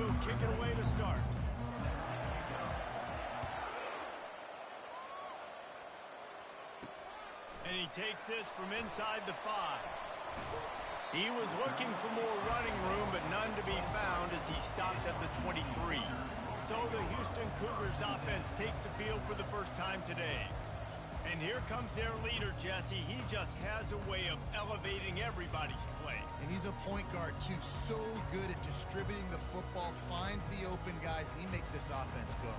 will kick it away to start. And he takes this from inside the 5. He was looking for more running room, but none to be found as he stopped at the 23. So the Houston Cougars offense takes the field for the first time today. And here comes their leader, Jesse. He just has a way of elevating everybody's play. And he's a point guard, too. So good at distributing the football, finds the open guys, and he makes this offense go.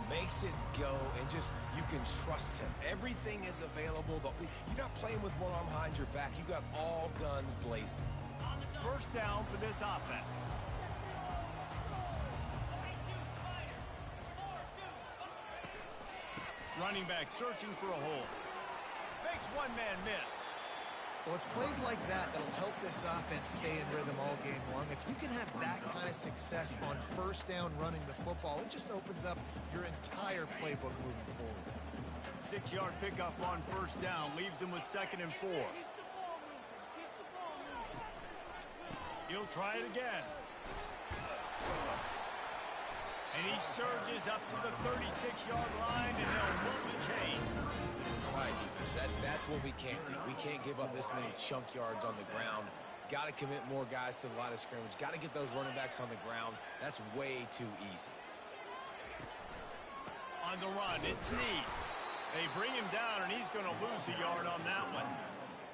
Makes it go, and just, you can trust him. Everything is available. You're not playing with one arm behind your back. You got all guns blazing. First down for this offense. Running back searching for a hole. Makes one man miss. Well, it's plays like that that'll help this offense stay in rhythm all game long. If you can have that kind of success on first down running the football, it just opens up your entire playbook moving forward. 6-yard pickup on first down leaves them with 2nd and 4. He'll try it again. And he surges up to the 36-yard line, and they'll move the chain. All right, defense, that's what we can't do. We can't give up this many chunk yards on the ground. Got to commit more guys to the line of scrimmage. Got to get those running backs on the ground. That's way too easy. On the run, it's Need. They bring him down, and he's going to lose a yard on that one.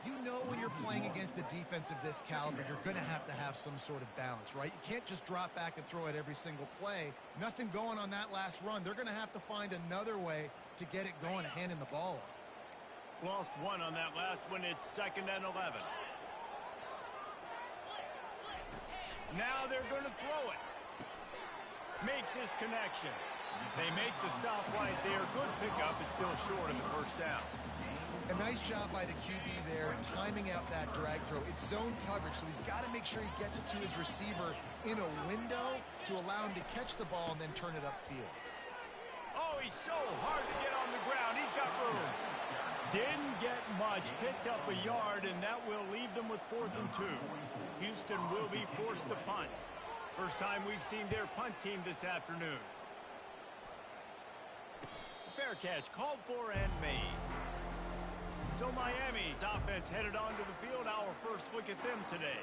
You know when you're playing against a defense of this caliber, you're going to have some sort of balance, right? You can't just drop back and throw it every single play. Nothing going on that last run. They're going to have to find another way to get it going and handing the ball off. Lost one on that last one. It's 2nd and 11. Now they're going to throw it. Makes his connection. They make the stop right there. Good pickup. It's still short of the first down. A nice job by the QB there, timing out that drag throw. It's zone coverage, so he's got to make sure he gets it to his receiver in a window to allow him to catch the ball and then turn it upfield. Oh, he's so hard to get on the ground. He's got room. Didn't get much. Picked up a yard, and that will leave them with 4th and 2. Houston will be forced to punt. First time we've seen their punt team this afternoon. Fair catch called for and made. So Miami's offense headed onto the field. Our first look at them today.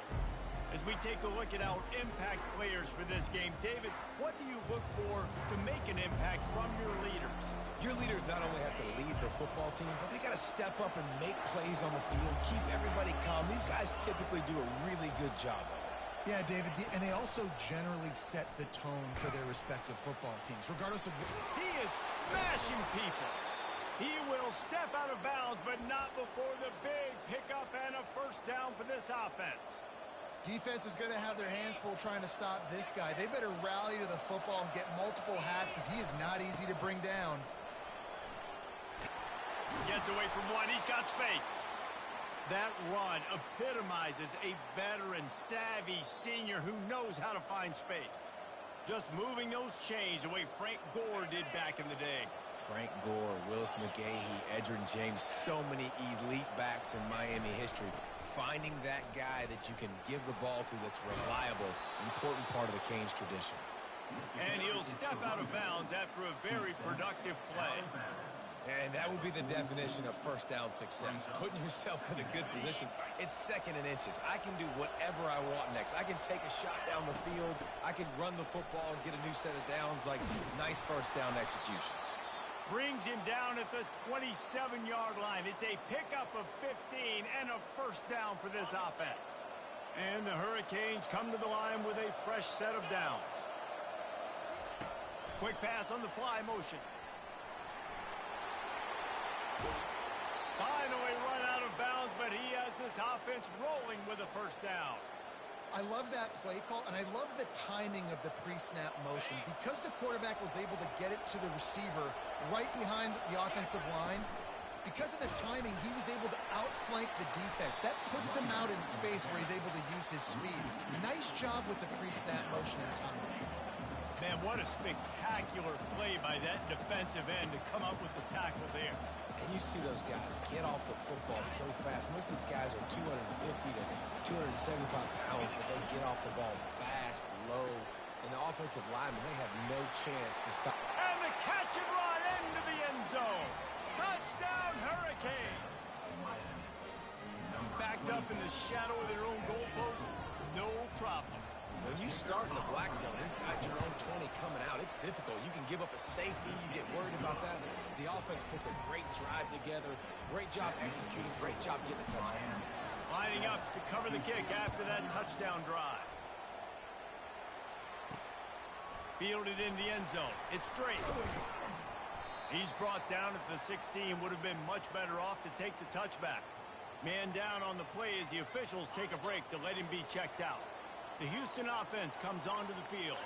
As we take a look at our impact players for this game, David, what do you look for to make an impact from your leaders? Your leaders not only have to lead the football team, but they got to step up and make plays on the field, keep everybody calm. These guys typically do a really good job of it. Yeah, David, and they also generally set the tone for their respective football teams, regardless of... He is smashing people. He will step out of bounds, but not before the big pickup and a first down for this offense. Defense is going to have their hands full trying to stop this guy. They better rally to the football and get multiple hats because he is not easy to bring down. Gets away from one. He's got space. That run epitomizes a veteran, savvy senior who knows how to find space. Just moving those chains the way Frank Gore did back in the day. Frank Gore, Willis McGahee, Edgerrin James, so many elite backs in Miami history. Finding that guy that you can give the ball to that's reliable, important part of the Canes tradition. And he'll step out of bounds after a very productive play. And that would be the definition of first down success. Putting yourself in a good position. It's 2nd and inches. I can do whatever I want next. I can take a shot down the field. I can run the football and get a new set of downs. Like, nice first down execution. Brings him down at the 27-yard line. It's a pickup of 15 and a first down for this offense. And the Hurricanes come to the line with a fresh set of downs. Quick pass on the fly motion. Finally run out of bounds, but he has this offense rolling with a first down. I love that play call, and I love the timing of the pre-snap motion. Because the quarterback was able to get it to the receiver right behind the offensive line, because of the timing, he was able to outflank the defense. That puts him out in space where he's able to use his speed. Nice job with the pre-snap motion and timing. Man, what a spectacular play by that defensive end to come up with the tackle there. And you see those guys get off the football so fast. Most of these guys are 250 to 275 pounds, but they get off the ball fast, low, And the offensive linemen, they have no chance to stop. And the catch and run into the end zone. Touchdown, Hurricane. Backed up in the shadow of their own goalpost, no problem. When you start in the black zone inside your own 20 coming out, it's difficult. You can give up a safety. You get worried about that. The offense puts a great drive together. Great job executing. Great job getting a touchdown. Lining up to cover the kick after that touchdown drive. Fielded in the end zone. It's straight. He's brought down at the 16. Would have been much better off to take the touchback. Man down on the play as the officials take a break to let him be checked out. The Houston offense comes onto the field.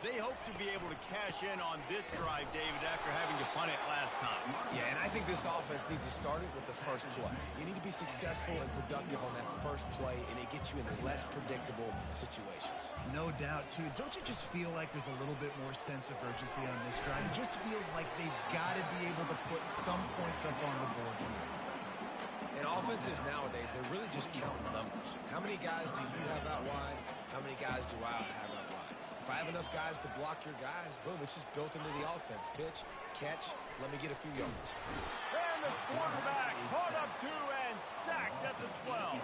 They hope to be able to cash in on this drive, David, after having to punt it last time. Yeah, and I think this offense needs to start it with the first play. You need to be successful and productive on that first play, and it gets you in less predictable situations. No doubt, too. Don't you just feel like there's a little bit more sense of urgency on this drive? It just feels like they've got to be able to put some points up on the board here. And offenses nowadays, they're really just counting numbers. How many guys do you have out wide? How many guys do I have out wide? If I have enough guys to block your guys, boom, it's just built into the offense. Pitch, catch, let me get a few yards. And the quarterback caught up to and sacked at the 12.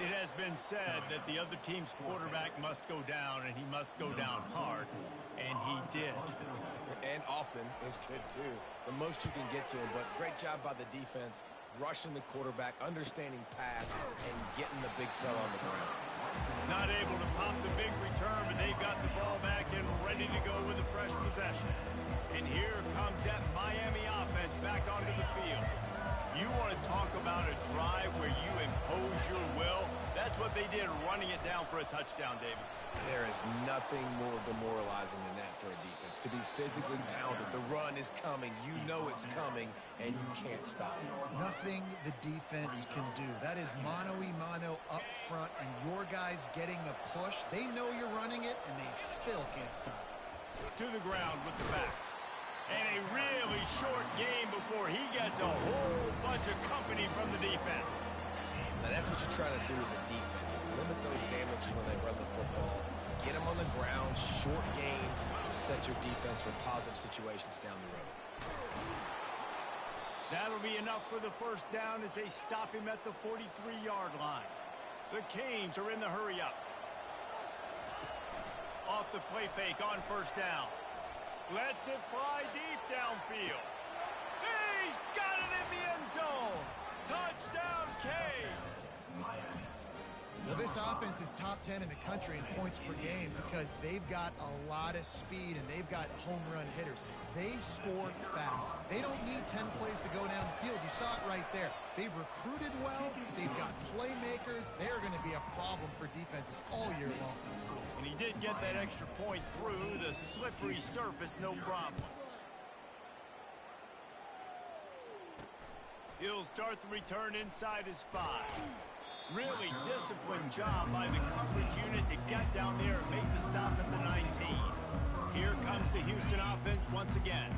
It has been said that the other team's quarterback must go down, and he must go down hard, and he did. And often is good, too. The most you can get to him, but great job by the defense, rushing the quarterback, understanding pass, and getting the big fella on the ground. Not able to pop the big return, but they've got the ball back and ready to go with a fresh possession. And here comes that Miami offense back onto the field. You want to talk about a drive where you impose your will? That's what they did, running it down for a touchdown, David. There is nothing more demoralizing than that for a defense. To be physically pounded, the run is coming, you know it's coming, and you can't stop it. Nothing the defense can do. That is mano-a-mano up front, and your guys getting a push. They know you're running it, and they still can't stop it. To the ground with the back. And a really short game before he gets a whole bunch of company from the defense. Now that's what you're trying to do as a defense. Limit those damages when they run the football. Get them on the ground, short gains, set your defense for positive situations down the road. That'll be enough for the first down as they stop him at the 43-yard line. The Canes are in the hurry-up. Off the play fake on first down. Lets it fly deep downfield. He's got it in the end zone. Touchdown, Canes. Well, this offense is top 10 in the country in points per game because they've got a lot of speed and they've got home run hitters. They score fast. They don't need 10 plays to go down the field. You saw it right there. They've recruited well. They've got playmakers. They're going to be a problem for defenses all year long. And he did get that extra point through the slippery surface, no problem. He'll start the return inside his 5. Really disciplined job by the coverage unit to get down there and make the stop at the 19. Here comes the Houston offense once again.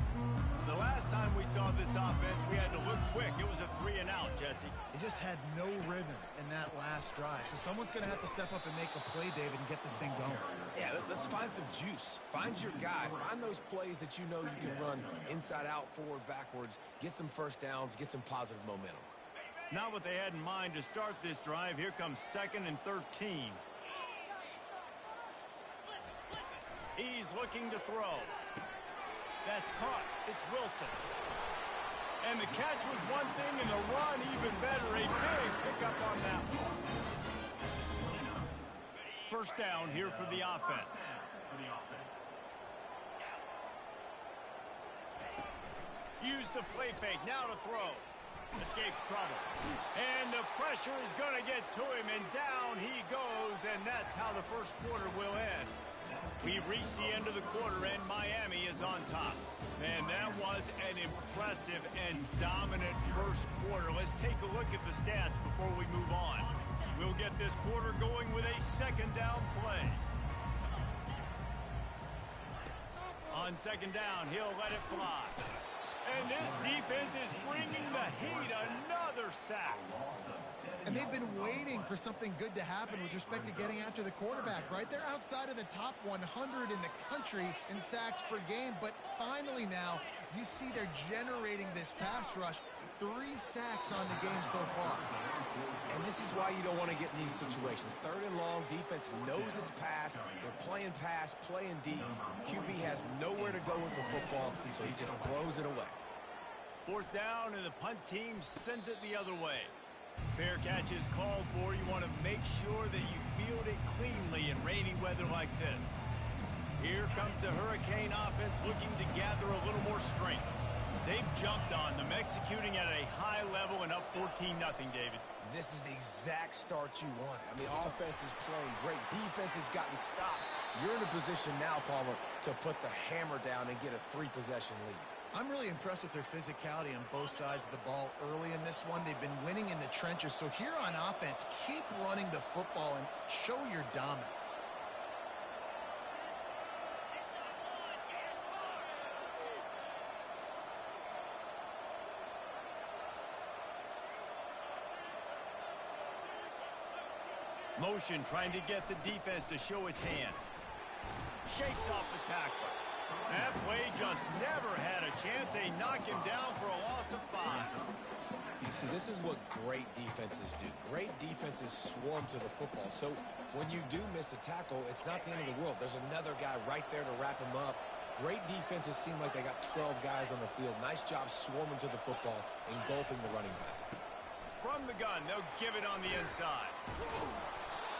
The last time we saw this offense, we had to look quick. It was a 3-and-out, Jesse. They just had no rhythm in that last drive. So someone's going to have to step up and make a play, David, and get this thing going. Yeah, let's find some juice. Find your guy. Find those plays that you know you can run inside out, forward, backwards. Get some first downs. Get some positive momentum. Not what they had in mind to start this drive. Here comes 2nd and 13. He's looking to throw. That's caught. It's Wilson. And the catch was one thing, and the run even better. A big pickup on that one. First down here for the offense. Use the play fake. Now to throw. Escapes trouble. And the pressure is going to get to him, and down he goes, and that's how the first quarter will end. We've reached the end of the quarter, and Miami is on top. Man, that was an impressive and dominant first quarter. Let's take a look at the stats before we move on. We'll get this quarter going with a second down play. On second down, he'll let it fly. And this defense is bringing the heat. Another sack. And they've been waiting for something good to happen with respect to getting after the quarterback, right? They're outside of the top 100 in the country in sacks per game, but finally now you see they're generating this pass rush. 3 sacks on the game so far. And this is why you don't want to get in these situations. 3rd and long, defense knows it's pass. They're playing pass, playing deep. QB has nowhere to go with the football, so he just throws it away. 4th down, and the punt team sends it the other way. Fair catch is called for. You want to make sure that you field it cleanly in rainy weather like this. Here comes the Hurricane offense looking to gather a little more strength. They've jumped on them, executing at a high level and up 14-0, David. This is the exact start you wanted. I mean, offense is playing great. Defense has gotten stops. You're in a position now, Palmer, to put the hammer down and get a 3-possession lead. I'm really impressed with their physicality on both sides of the ball early in this one. They've been winning in the trenches. So here on offense, keep running the football and show your dominance. Motion trying to get the defense to show his hand. Shakes off the tackler. That play just never had a chance. They knock him down for a loss of 5. You see, this is what great defenses do. Great defenses swarm to the football. So when you do miss a tackle, it's not the end of the world. There's another guy right there to wrap him up. Great defenses seem like they got 12 guys on the field. Nice job swarming to the football, engulfing the running back. From the gun, they'll give it on the inside.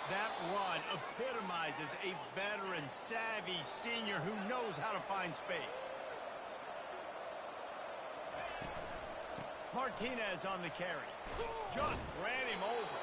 That run epitomizes a veteran, savvy senior who knows how to find space. Martinez on the carry. Just ran him over.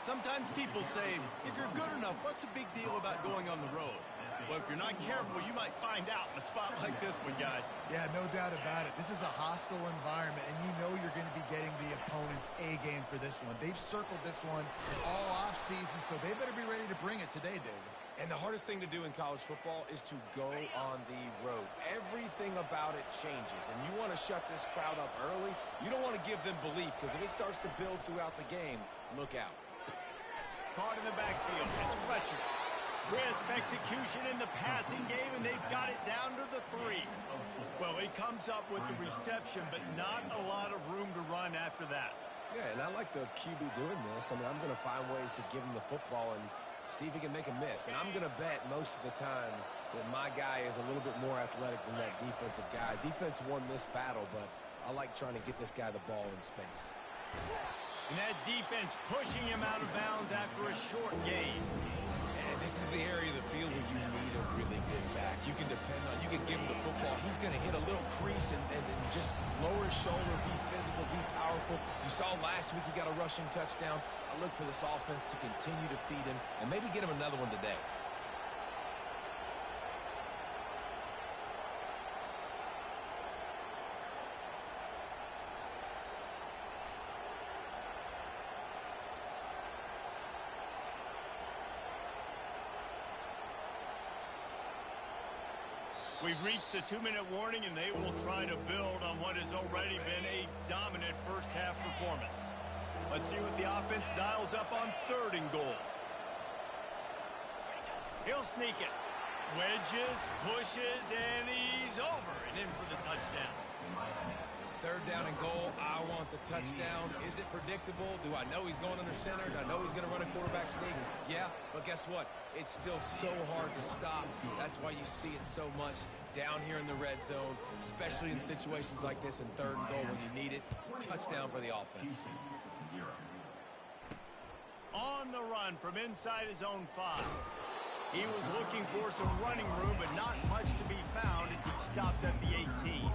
Sometimes people say, if you're good enough, what's the big deal about going on the road? Well, if you're not careful, you might find out in a spot like this one, guys. Yeah, no doubt about it. This is a hostile environment, and you know you're going to be getting the opponent's A game for this one. They've circled this one all offseason, so they better be ready to bring it today, David. And the hardest thing to do in college football is to go on the road. Everything about it changes, and you want to shut this crowd up early. You don't want to give them belief, because if it starts to build throughout the game, look out. Caught in the backfield. It's Fletcher. Crisp execution in the passing game, and they've got it down to the 3. Well, he comes up with the reception, but not a lot of room to run after that. Yeah, and I like the QB doing this. I mean, I'm going to find ways to give him the football and see if he can make a miss. And I'm going to bet most of the time that my guy is a little bit more athletic than that defensive guy. Defense won this battle, but I like trying to get this guy the ball in space. And that defense pushing him out of bounds after a short gain. And this is the area of the field where you need a really good back. You can depend on, you can give him the football. He's going to hit a little crease and just lower his shoulder, be physical, be powerful. You saw last week he got a rushing touchdown. I look for this offense to continue to feed him and maybe get him another one today. We've reached the 2-minute warning, and they will try to build on what has already been a dominant first-half performance. Let's see what the offense dials up on 3rd and goal. He'll sneak it. Wedges, pushes, and he's over and in for the touchdown. 3rd down and goal. I want the touchdown. Is it predictable? Do I know he's going under center? Do I know he's going to run a quarterback sneak? Yeah, but guess what? It's still so hard to stop. That's why you see it so much down here in the red zone, especially in situations like this in 3rd and goal when you need it. Touchdown for the offense. On the run from inside his own 5. He was looking for some running room, but not much to be found as he stopped at the 18.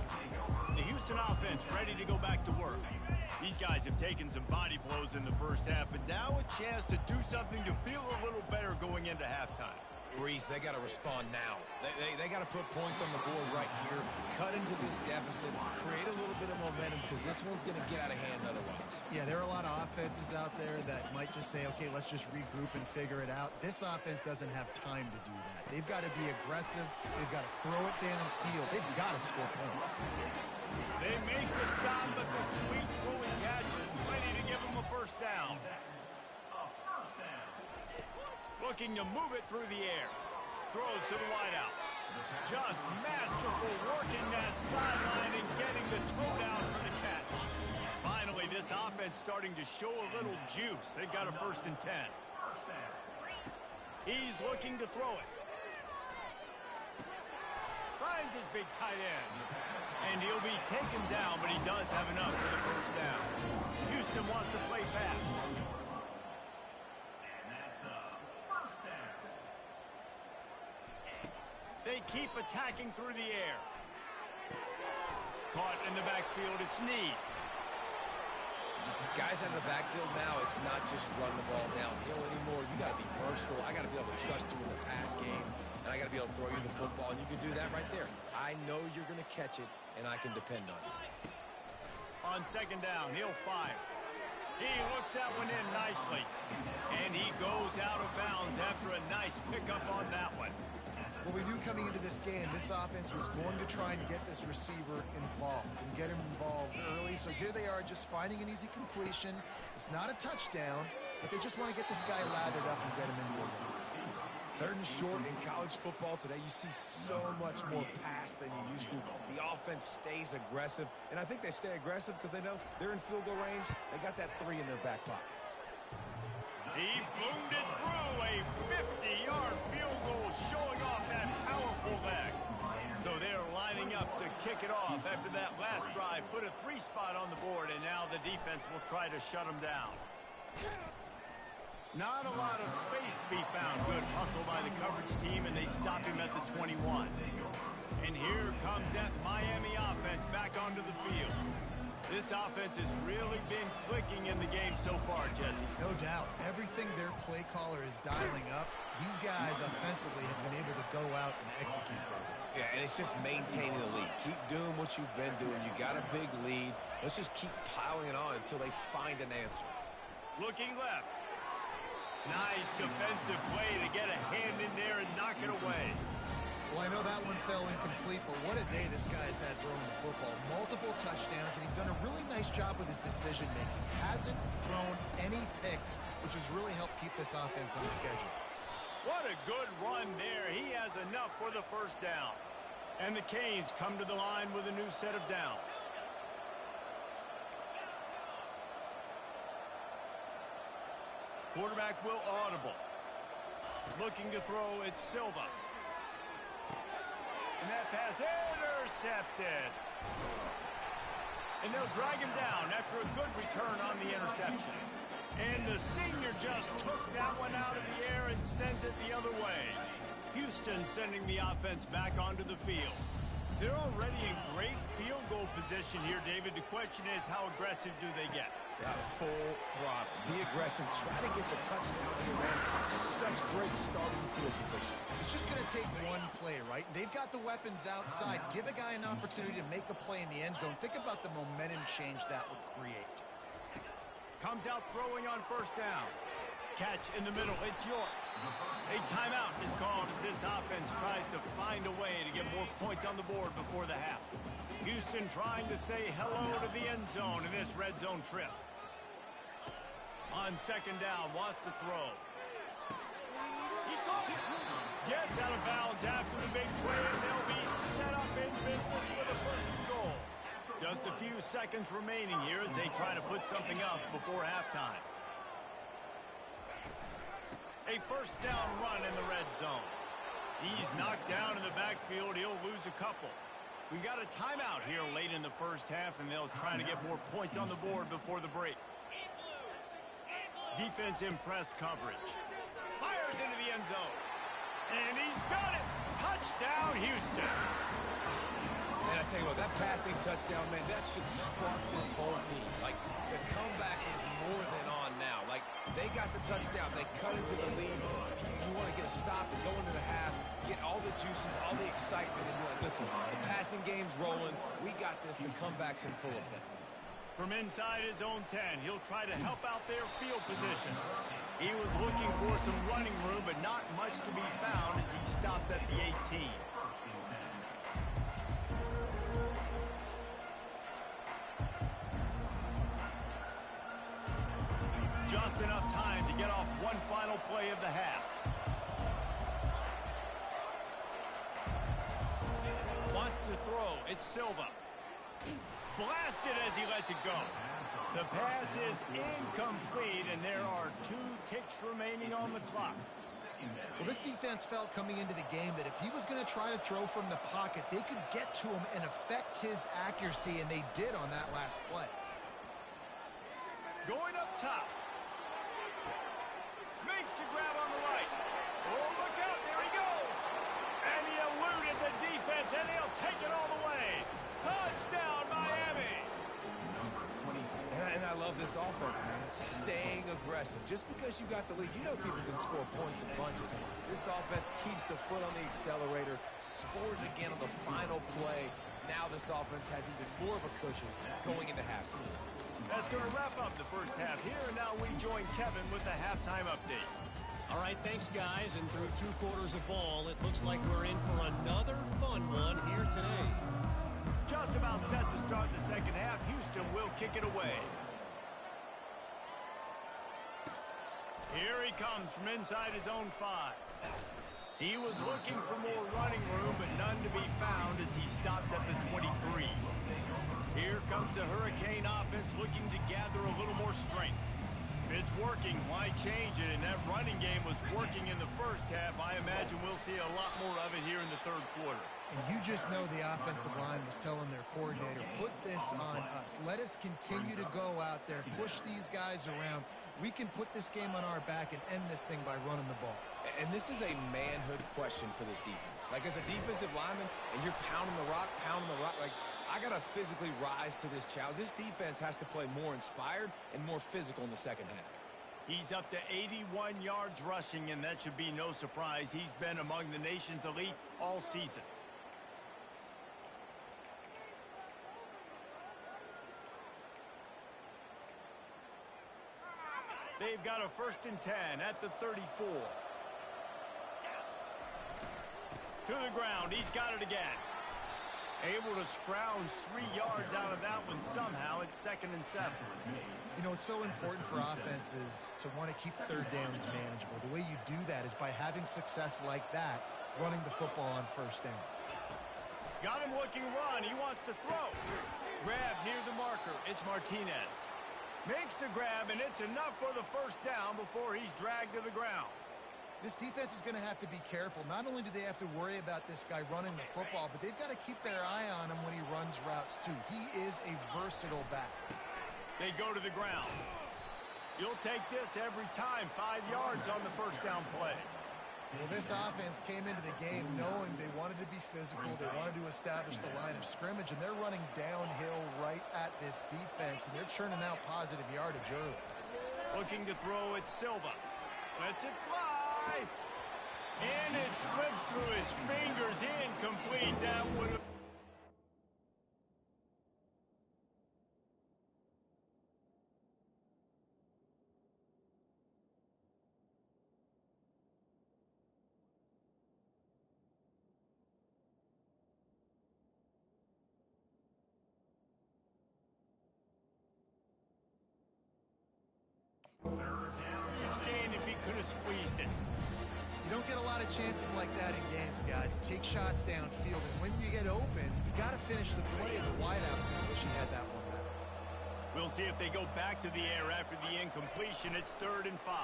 The Houston offense ready to go back to work. These guys have taken some body blows in the first half, but now a chance to do something to feel a little better going into halftime. Reese, they got to respond now. They got to put points on the board right here, cut into this deficit, create a little bit of momentum because this one's going to get out of hand otherwise. Yeah, there are a lot of offenses out there that might just say, okay, let's just regroup and figure it out. This offense doesn't have time to do that. They've got to be aggressive. They've got to throw it downfield. They've got to score points. They make the stop, but the sweet throwing catch is ready to give them a first down. Looking to move it through the air. Throws to the wideout. Just masterful working that sideline and getting the toe down for the catch. Finally, this offense starting to show a little juice. They've got a 1st and 10. He's looking to throw it. Finds his big tight end. And he'll be taken down, but he does have enough for the first down. Houston wants to play fast. They keep attacking through the air. Caught in the backfield, it's Snead. Guys out of the backfield now, it's not just run the ball downhill anymore. You got to be versatile. I got to be able to trust you in the pass game, and I got to be able to throw you the football, and you can do that right there. I know you're going to catch it, and I can depend on it. On 2nd down, he'll fire. He looks that one in nicely, and he goes out of bounds after a nice pickup on that one. Well, we knew coming into this game, this offense was going to try and get this receiver involved and get him involved early. So here they are just finding an easy completion. It's not a touchdown, but they just want to get this guy lathered up and get him into a game. 3rd and short in college football today, you see so much more pass than you used to. The offense stays aggressive, and I think they stay aggressive because they know they're in field goal range. They got that 3 in their back pocket. He boomed it through a 50-yard field goal, showing off that powerful leg. So they're lining up to kick it off after that last drive. Put a 3 spot on the board, and now the defense will try to shut them down. Not a lot of space to be found. Good hustle by the coverage team, and they stop him at the 21. And here comes that Miami offense back onto the field. This offense has really been clicking in the game so far, Jesse. No doubt. Everything their play caller is dialing up, these guys offensively have been able to go out and execute that. Yeah, and it's just maintaining the lead. Keep doing what you've been doing. You got a big lead. Let's just keep piling it on until they find an answer. Looking left. Nice defensive play to get a hand in there and knock it away. Well, I know that one fell incomplete, but what a day this guy's had throwing the football. Multiple touchdowns, and he's done a really nice job with his decision-making. Hasn't thrown any picks, which has really helped keep this offense on the schedule. What a good run there. He has enough for the first down. And the Canes come to the line with a new set of downs. Quarterback will audible. Looking to throw, it's Silva. And that pass intercepted. And they'll drag him down after a good return on the interception. And the senior just took that one out of the air and sent it the other way. Houston sending the offense back onto the field. They're already in great field goal position here, David. The question is, how aggressive do they get? Full throttle. Be aggressive. Try to get the touchdown here, man. Such great starting field position. It's just going to take one play, right? They've got the weapons outside. Give a guy an opportunity to make a play in the end zone. Think about the momentum change that would create. Comes out throwing on first down. Catch in the middle. It's York. A timeout is called as this offense tries to find a way to get more points on the board before the half. Houston trying to say hello to the end zone in this red zone trip. On 2nd down, wants to throw. He gets out of bounds after the big play, and they'll be set up in business for the 1st and goal. Just a few seconds remaining here as they try to put something up before halftime. A 1st down run in the red zone. He's knocked down in the backfield. He'll lose a couple. We've got a timeout here late in the first half, and they'll try to get more points on the board before the break. Defense in press coverage. Fires into the end zone. And he's got it. Touchdown, Houston. And I tell you what, that passing touchdown, man, that should spark this whole team. Like, the comeback is more than on now. Like, they got the touchdown. They cut into the lead. You want to get a stop and go into the the juices, all the excitement, and be like, listen, the passing game's rolling. We got this. The comeback's in full effect. From inside his own 10, he'll try to help out their field position. He was looking for some running room, but not much to be found as he stopped at the 18. Just enough time to get off one final play of the half. Wants to throw. It's Silva. Blasted as he lets it go. The pass is incomplete, and there are 2 ticks remaining on the clock. Well, this defense felt coming into the game that if he was going to try to throw from the pocket, they could get to him and affect his accuracy, and they did on that last play. Going up top. Makes the grab on the right. Oh, look out. There he goes. And he eluded the defense, and he'll take it all the way. Touchdown, Miami. And I love this offense, man. Staying aggressive. Just because you got the lead, you know people can score points in bunches. This offense keeps the foot on the accelerator, scores again on the final play. Now this offense has even more of a cushion going into halftime. That's going to wrap up the first half here, and now we join Kevin with the halftime update. All right, thanks, guys. And through 2 quarters of ball, it looks like we're in for another fun one here today. Just about set to start the second half. Houston will kick it away. Here he comes from inside his own 5. He was looking for more running room, but none to be found as he stopped at the 23. Here comes the Hurricane offense looking to gather a little more strength. If it's working, why change it? And that running game was working in the first half. I imagine we'll see a lot more of it here in the third quarter. And you just know the offensive line was telling their coordinator, put this on us. Let us continue to go out there, push these guys around. We can put this game on our back and end this thing by running the ball. And this is a manhood question for this defense. Like, as a defensive lineman, and you're pounding the rock, like, I got to physically rise to this challenge. This defense has to play more inspired and more physical in the second half. He's up to 81 yards rushing, and that should be no surprise. He's been among the nation's elite all season. They've got a 1st and 10 at the 34. To the ground. He's got it again. Able to scrounge 3 yards out of that one somehow. It's 2nd and 7. You know, it's so important for offenses to want to keep third downs manageable. The way you do that is by having success like that, running the football on 1st down. Got him looking run. He wants to throw. Grab near the marker. It's Martinez. Makes the grab, and it's enough for the 1st down before he's dragged to the ground. This defense is going to have to be careful. Not only do they have to worry about this guy running the football, but they've got to keep their eye on him when he runs routes, too. He is a versatile back. They go to the ground. You'll take this every time. 5 yards on the 1st down play. Well, this offense came into the game knowing they wanted to be physical. They wanted to establish the line of scrimmage, and they're running downhill right at this defense, and they're churning out positive yardage early. Looking to throw at Silva. Lets it fly. And it slips through his fingers. Incomplete. That would have... gain if he could have squeezed it. You don't get a lot of chances like that in games, guys. Take shots downfield, and when you get open, you got to finish the play. The wideout's going to wish he had that one back. We'll see if they go back to the air after the incompletion. It's 3rd and 5.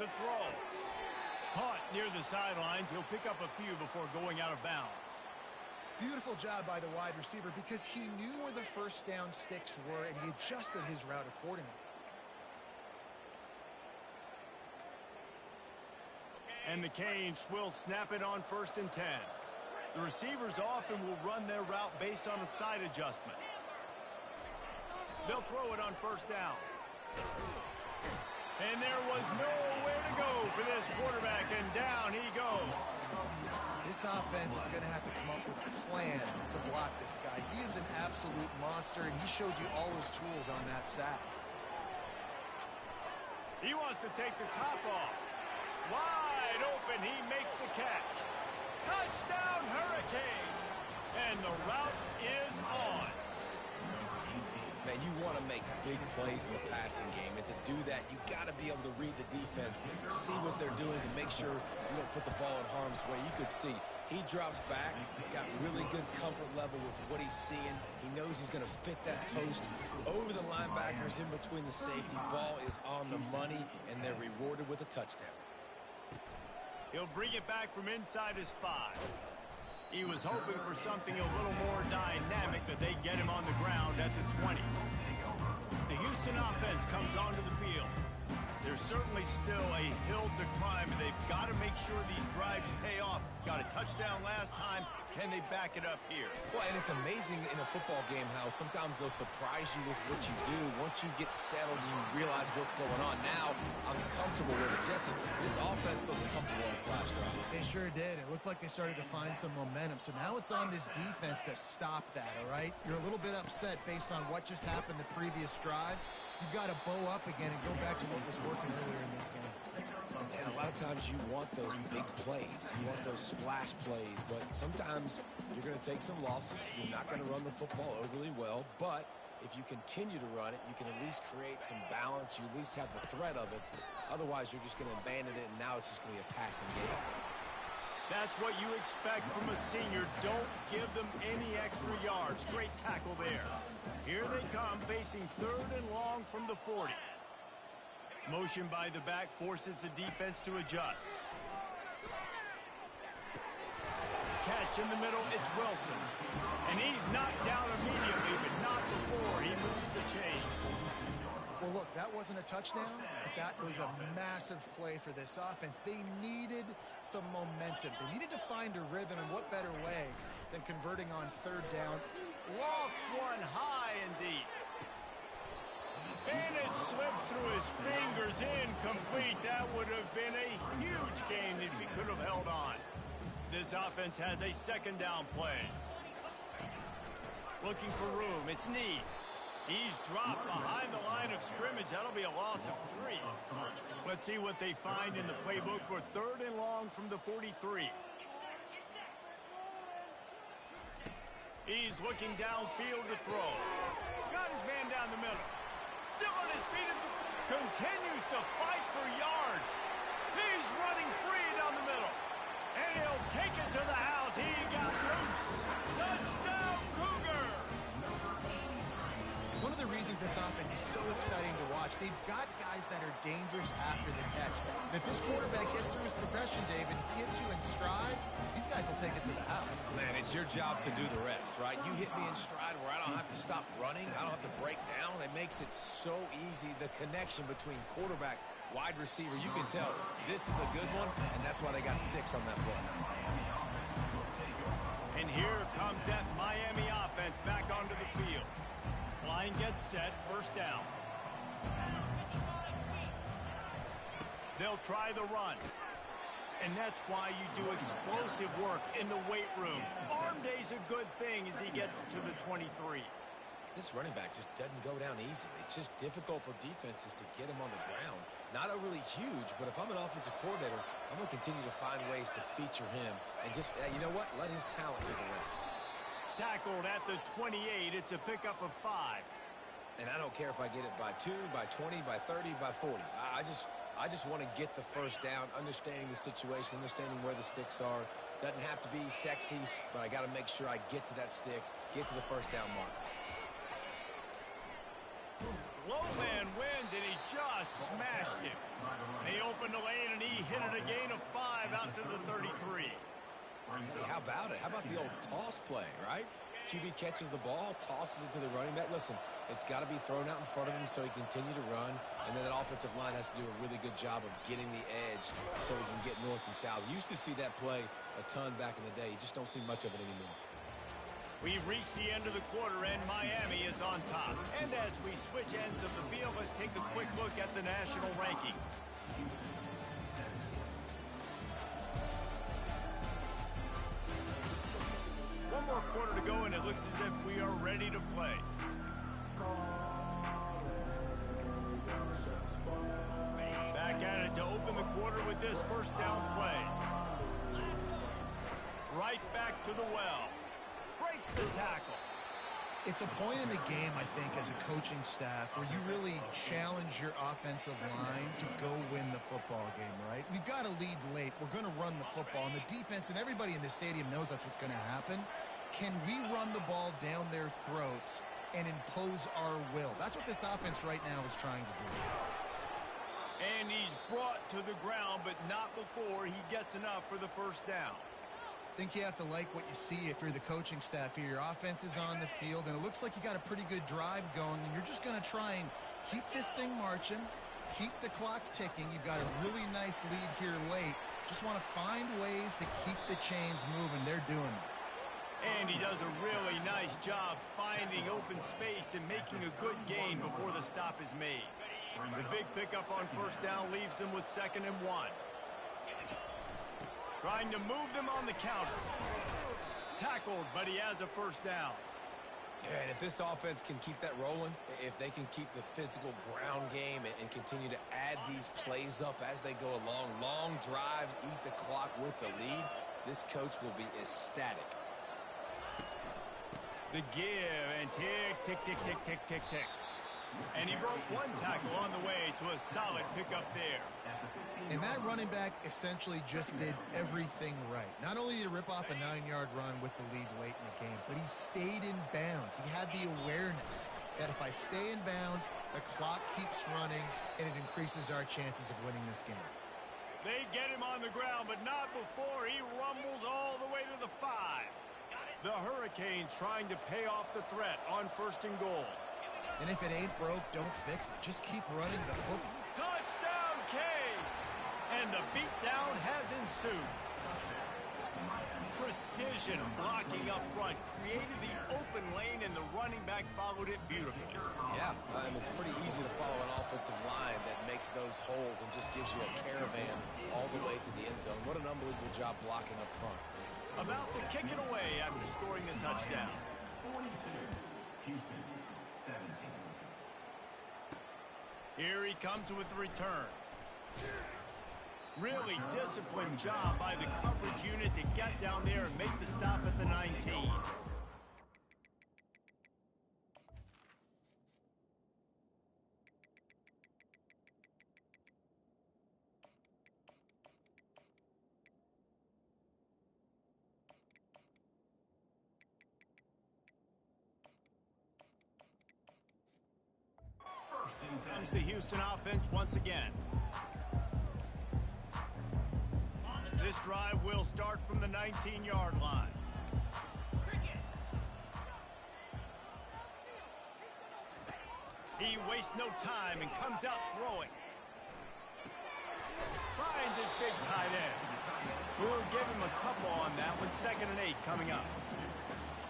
The throw. Caught near the sidelines. He'll pick up a few before going out of bounds. Beautiful job by the wide receiver because he knew where the 1st down sticks were, and he adjusted his route accordingly. And the Canes will snap it on 1st and 10. The receivers often will run their route based on a side adjustment. They'll throw it on 1st down. And there was nowhere to go for this quarterback, and down he goes. This offense is going to have to come up with a plan to block this guy. He is an absolute monster, and he showed you all his tools on that sack. He wants to take the top off. Wide open, he makes the catch. Touchdown, Hurricanes! And the route is on. Man, you want to make big plays in the passing game, and to do that, you got to be able to read the defense, see what they're doing to make sure you don't put the ball in harm's way. You could see he drops back, got really good comfort level with what he's seeing. He knows he's going to fit that post over the linebackers in between the safety. Ball is on the money, and they're rewarded with a touchdown. He'll bring it back from inside his 5. He was hoping for something a little more dynamic, but they get him on the ground at the 20. The Houston offense comes onto the field. There's certainly still a hill to climb, and they've got to make sure these drives pay off. Got a touchdown last time. Can they back it up here? Well, and it's amazing in a football game how sometimes they'll surprise you with what you do. Once you get settled, you realize what's going on. Now, I'm comfortable with it. Jesse, this offense looked comfortable on its last drive. They sure did. It looked like they started to find some momentum. So now it's on this defense to stop that, all right? You're a little bit upset based on what just happened the previous drive. You've got to bow up again and go back to what was working earlier in this game. And a lot of times you want those big plays. You want those splash plays. But sometimes you're going to take some losses. You're not going to run the football overly well. But if you continue to run it, you can at least create some balance. You at least have the threat of it. Otherwise, you're just going to abandon it, and now it's just going to be a passing game. That's what you expect from a senior. Don't give them any extra yards. Great tackle there. Here they come, facing 3rd and long from the 40. Motion by the back forces the defense to adjust. Catch in the middle, it's Wilson. And he's knocked down immediately, but not before he moves the chain. Well, look, that wasn't a touchdown, but that was a massive play for this offense. They needed some momentum. They needed to find a rhythm, and what better way than converting on 3rd down. Lofts one high indeed. And it slips through his fingers, incomplete. That would have been a huge gain if he could have held on. This offense has a 2nd down play. Looking for room, it's Need. He's dropped behind the line of scrimmage. That'll be a loss of 3. Let's see what they find in the playbook for 3rd and long from the 43. He's looking downfield to throw. Got his man down the middle. Still on his feet. Continues to fight for yards. He's running free down the middle. And he'll take it to the house. He got loose. Touchdown, Cougar! One of the reasons this offense is so exciting to watch, they've got guys that are dangerous after the catch. And if this quarterback gets through his progression, David, gets you in stride, these guys will take it to the house. Man, it's your job to do the rest, right? You hit me in stride where I don't have to stop running. I don't have to break down. It makes it so easy. The connection between quarterback, wide receiver, you can tell this is a good one, and that's why they got 6 on that play. And here comes that Miami offense back onto the field. Line gets set, 1st down. They'll try the run. And that's why you do explosive work in the weight room. Arm day's a good thing as he gets to the 23. This running back just doesn't go down easily. It's just difficult for defenses to get him on the ground. Not overly huge, but if I'm an offensive coordinator, I'm going to continue to find ways to feature him. And just, you know what? Let his talent do the rest. Tackled at the 28. It's a pickup of 5. And I don't care if I get it by 2, by 20, by 30, by 40. I just want to get the 1st down, understanding the situation, understanding where the sticks are. Doesn't have to be sexy, but I got to make sure I get to that stick, get to the 1st down mark. Low man wins, and he just smashed him. He opened the lane, and he hit it a gain of 5 out to the 33. Hey, how about it? How about the old toss play, right? QB catches the ball, tosses it to the running back. Listen, it's got to be thrown out in front of him so he can continue to run. And then that offensive line has to do a really good job of getting the edge so he can get north and south. You used to see that play a ton back in the day. You just don't see much of it anymore. We've reached the end of the quarter, and Miami is on top. And as we switch ends of the field, let's take a quick look at the national rankings. ready to play. Back at it to open the quarter with this first down play. Right back to the well. Breaks the tackle. It's a point in the game, I think, as a coaching staff where you really challenge your offensive line to go win the football game, right? We've got to lead late. We're going to run the football. And the defense and everybody in the stadium knows that's what's going to happen. Can we run the ball down their throats and impose our will? That's what this offense right now is trying to do. And he's brought to the ground, but not before he gets enough for the first down. I think you have to like what you see if you're the coaching staff here. Your offense is on the field, and it looks like you got a pretty good drive going, and you're just going to try and keep this thing marching, keep the clock ticking. You've got a really nice lead here late. Just want to find ways to keep the chains moving. They're doing that. And he does a really nice job finding open space and making a good gain before the stop is made. The big pickup on first down leaves them with 2nd and 1. Trying to move them on the counter. Tackled, but he has a first down. Yeah, and if this offense can keep that rolling, if they can keep the physical ground game and continue to add these plays up as they go along, long drives, eat the clock with the lead, this coach will be ecstatic. The give, and tick, tick, tick, tick, tick, tick, tick. And he broke one tackle on the way to a solid pickup there. And that running back essentially just did everything right. Not only did he rip off a 9-yard run with the lead late in the game, but he stayed in bounds. He had the awareness that if I stay in bounds, the clock keeps running, and it increases our chances of winning this game. They get him on the ground, but not before he rumbles all the way to the 5. The Hurricanes trying to pay off the threat on 1st and goal. And if it ain't broke, don't fix it. Just keep running the football. Touchdown, K! And the beatdown has ensued. Precision blocking up front created the open lane, and the running back followed it beautifully. Yeah, it's pretty easy to follow an offensive line that makes those holes and just gives you a caravan all the way to the end zone. What an unbelievable job blocking up front. About to kick it away after scoring the touchdown. 42, Houston, 17. Here he comes with the return. Really disciplined job by the coverage unit to get down there and make the stop at the 19. Comes the Houston offense once again. This drive will start from the 19-yard line. He wastes no time and comes out throwing. Finds his big tight end. We'll give him a couple on that one. 2nd and 8 coming up.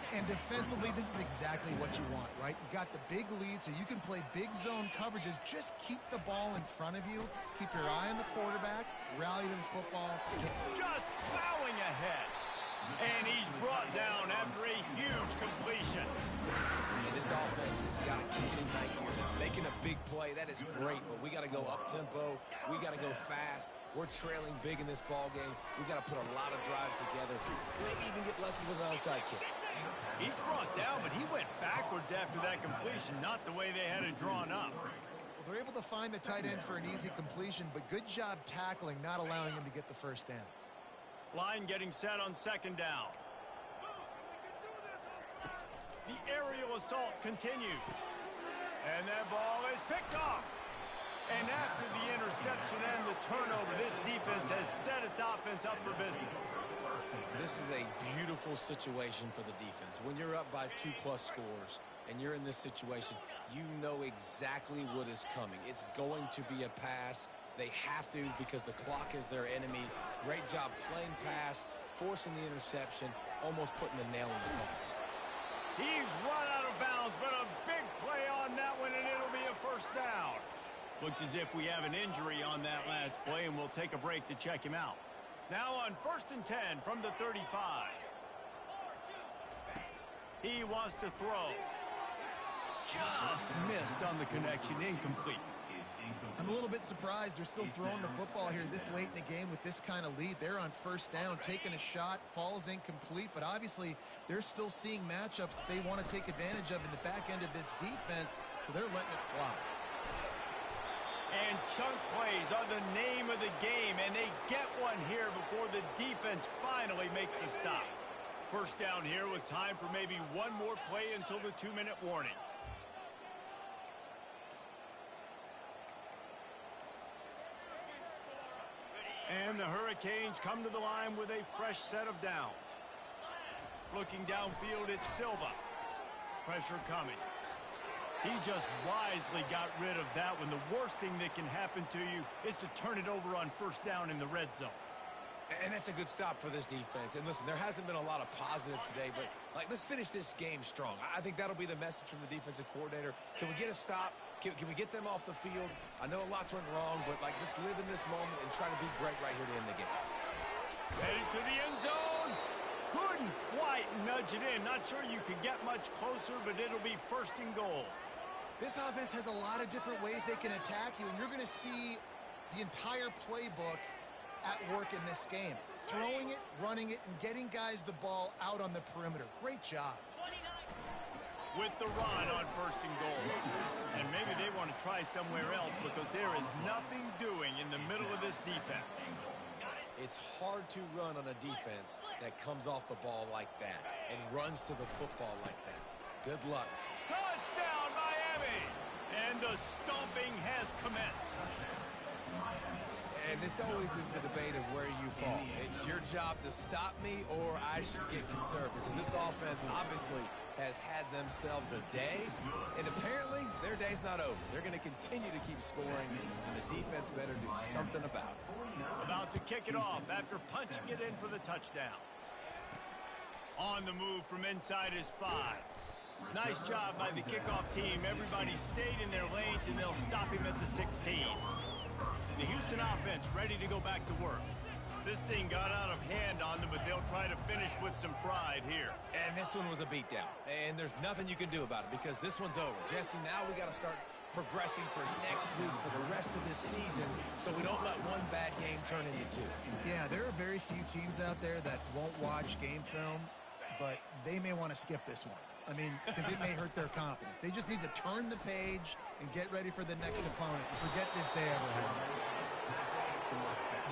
And defensively, this is exactly what you want, right? You got the big lead, so you can play big zone coverages. Just keep the ball in front of you. Keep your eye on the quarterback. Rally to the football. Just plowing ahead. And he's brought down after a huge completion. And this offense has got to keep it in high gear. Making a big play, that is great, but we got to go up-tempo. We got to go fast. We're trailing big in this ball game. We got to put a lot of drives together. Maybe even get lucky with an onside kick. He's brought down, but he went backwards after that completion, not the way they had it drawn up. Well, they're able to find the tight end for an easy completion, but good job tackling, not allowing him to get the first down. Line getting set on 2nd down. The aerial assault continues. And that ball is picked off. And after the interception and the turnover, this defense has set its offense up for business. This is a beautiful situation for the defense. When you're up by 2+ scores and you're in this situation, you know exactly what is coming. It's going to be a pass. They have to because the clock is their enemy. Great job playing pass, forcing the interception, almost putting the nail in the coffin. He's run out of bounds, but a big play on that one, and it'll be a first down. Looks as if we have an injury on that last play, and we'll take a break to check him out. Now on 1st and 10 from the 35. He wants to throw. Just missed on the connection, incomplete. I'm a little bit surprised they're still throwing the football here this late in the game with this kind of lead. They're on first down, taking a shot, falls incomplete, but obviously they're still seeing matchups that they want to take advantage of in the back end of this defense, so they're letting it fly. And chunk plays are the name of the game, and they get one here before the defense finally makes the stop. First down here with time for maybe one more play until the 2-minute warning. And the Hurricanes come to the line with a fresh set of downs. Looking downfield, it's Silva. Pressure coming. He just wisely got rid of that one. The worst thing that can happen to you is to turn it over on first down in the red zone. And that's a good stop for this defense. And listen, there hasn't been a lot of positive today, but let's finish this game strong. I think that'll be the message from the defensive coordinator. Can we get a stop? Can we get them off the field? I know lots went wrong, but let's live in this moment and try to be great right here to end the game. Heading to the end zone. Couldn't quite nudge it in. Not sure you could get much closer, but it'll be first and goal. This offense has a lot of different ways they can attack you, and you're going to see the entire playbook at work in this game. Throwing it, running it, and getting guys the ball out on the perimeter. Great job. With the run on first and goal. And maybe they want to try somewhere else because there is nothing doing in the middle of this defense. It's hard to run on a defense that comes off the ball like that and runs to the football like that. Good luck. Touchdown, Miami! And the stomping has commenced. And this always is the debate of where you fall. It's your job to stop me or I should get conservative, because this offense obviously has had themselves a day, and apparently their day's not over. They're going to continue to keep scoring, and the defense better do something about it. About to kick it off after punching it in for the touchdown. On the move from inside is 5. Nice job by the kickoff team. Everybody stayed in their lanes, and they'll stop him at the 16. The Houston offense ready to go back to work. This thing got out of hand on them, but they'll try to finish with some pride here. And this one was a beatdown, and there's nothing you can do about it because this one's over. Jesse, now we got to start progressing for next week for the rest of this season so we don't let one bad game turn into two. Yeah, there are very few teams out there that won't watch game film, but they may want to skip this one. I mean, because it may hurt their confidence. They just need to turn the page and get ready for the next opponent and forget this day ever happened.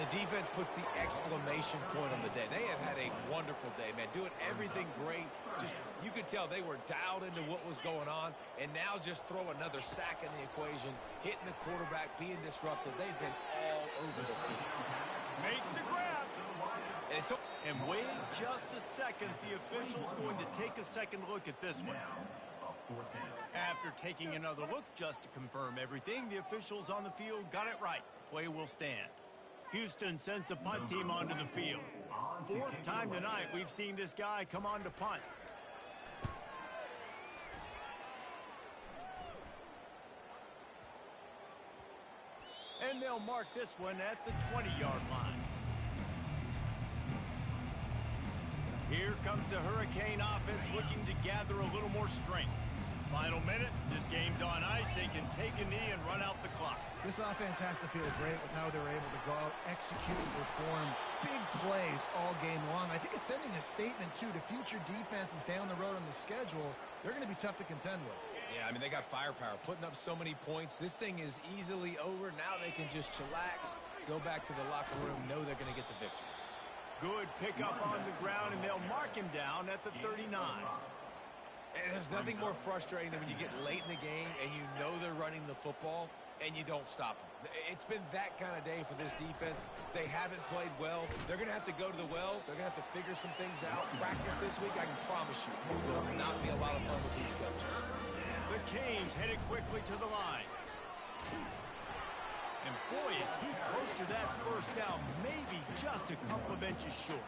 The defense puts the exclamation point on the day. They have had a wonderful day, man. Doing everything great. Just, you could tell they were dialed into what was going on, and now just throw another sack in the equation, hitting the quarterback, being disrupted. They've been all over the field. Makes the grab. And wait just a second. The official's going to take a second look at this one. After taking another look just to confirm everything, the officials on the field got it right. Play will stand. Houston sends the punt team onto the field. 4th time tonight we've seen this guy come on to punt. And they'll mark this one at the 20-yard line. Here comes the Hurricane offense looking to gather a little more strength. Final minute, this game's on ice. They can take a knee and run out the clock. This offense has to feel great with how they're able to go out, execute, and perform big plays all game long. I think it's sending a statement, too, to future defenses down the road on the schedule. They're going to be tough to contend with. yeah, I mean, they got firepower, putting up so many points. This thing is easily over. Now they can just chillax, go back to the locker room, know they're going to get the victory. Good pickup on the ground, and they'll mark him down at the 39. And there's nothing more frustrating than when you get late in the game and you know they're running the football and you don't stop them. It's been that kind of day for this defense. They haven't played well. They're going to have to go to the well. They're going to have to figure some things out. Practice this week, I can promise you, will not be a lot of fun with these coaches. The Canes headed quickly to the line. And boy, is he close to that first down, maybe just a couple of inches short.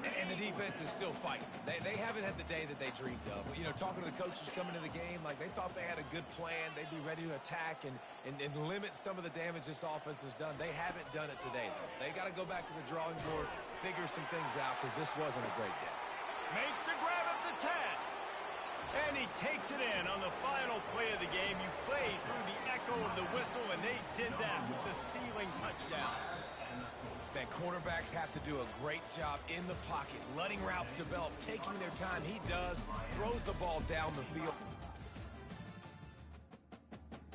And the defense is still fighting. They haven't had the day that they dreamed of. You know, talking to the coaches coming to the game, like they thought they had a good plan. They'd be ready to attack and limit some of the damage this offense has done. They haven't done it today, though. They got to go back to the drawing board, figure some things out, because this wasn't a great day. Makes the grab at the 10. he takes it in on the final play of the game. You play through the echo of the whistle, and they did that with the ceiling touchdown. Man, quarterbacks have to do a great job in the pocket, letting routes develop, taking their time. He does, throws the ball down the field.